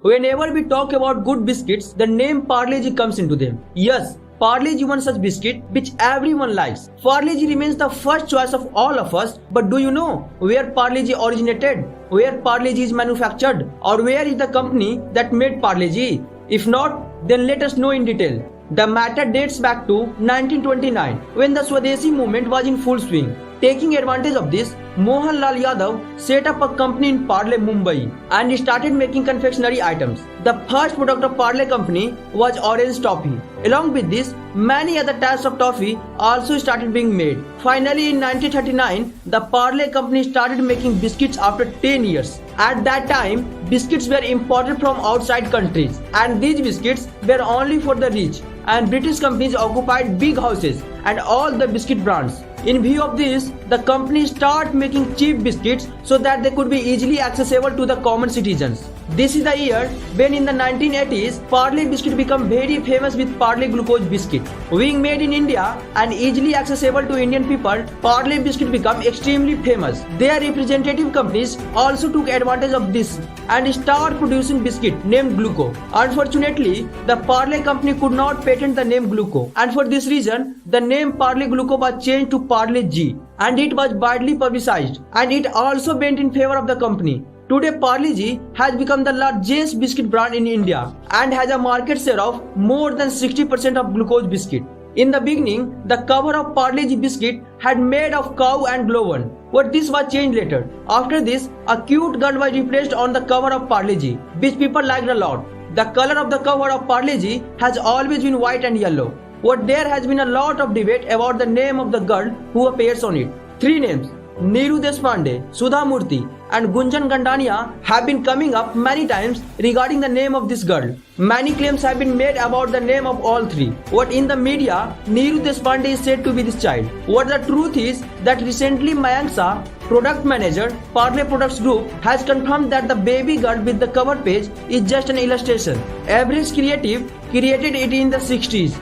Whenever we talk about good biscuits, the name Parle-G comes into them. Yes, Parle-G one such biscuit which everyone likes. Parle-G remains the first choice of all of us, but do you know where Parle-G originated? Where Parle-G is manufactured? Or where is the company that made Parle-G? If not, then let us know in detail. The matter dates back to 1929 when the Swadeshi movement was in full swing. Taking advantage of this, Mohanlal Yadav set up a company in Parle, Mumbai and started making confectionery items. The first product of Parle company was orange toffee. Along with this, many other types of toffee also started being made. Finally, in 1939, the Parle company started making biscuits after 10 years. At that time, biscuits were imported from outside countries, and these biscuits were only for the rich, and British companies occupied big houses and all the biscuit brands. In view of this, the company started making cheap biscuits so that they could be easily accessible to the common citizens. This is the year when in the 1980s, Parle biscuit became very famous with Parle glucose biscuit. Being made in India and easily accessible to Indian people, Parle biscuit became extremely famous. Their representative companies also took advantage of this and started producing biscuit named Gluco. Unfortunately, the Parle company could not patent the name Gluco, and for this reason, the name Parle Gluco was changed to Parle-G, and it was widely publicized, and it also went in favor of the company. Today, Parle-G has become the largest biscuit brand in India and has a market share of more than 60% of glucose biscuit. In the beginning, the cover of Parle-G biscuit had made of cow and glowworm, but this was changed later. After this, a cute girl was replaced on the cover of Parle-G, which people liked a lot. The color of the cover of Parle-G has always been white and yellow. But there has been a lot of debate about the name of the girl who appears on it. Three names, Neeru Deshpande, Sudha Murthy and Gunjan Gandania, have been coming up many times regarding the name of this girl. Many claims have been made about the name of all three. What in the media, Neeru Deshpande is said to be this child. What the truth is that recently Mayank Shah, product manager, Parle Products Group, has confirmed that the baby girl with the cover page is just an illustration. Average Creative created it in the 60s.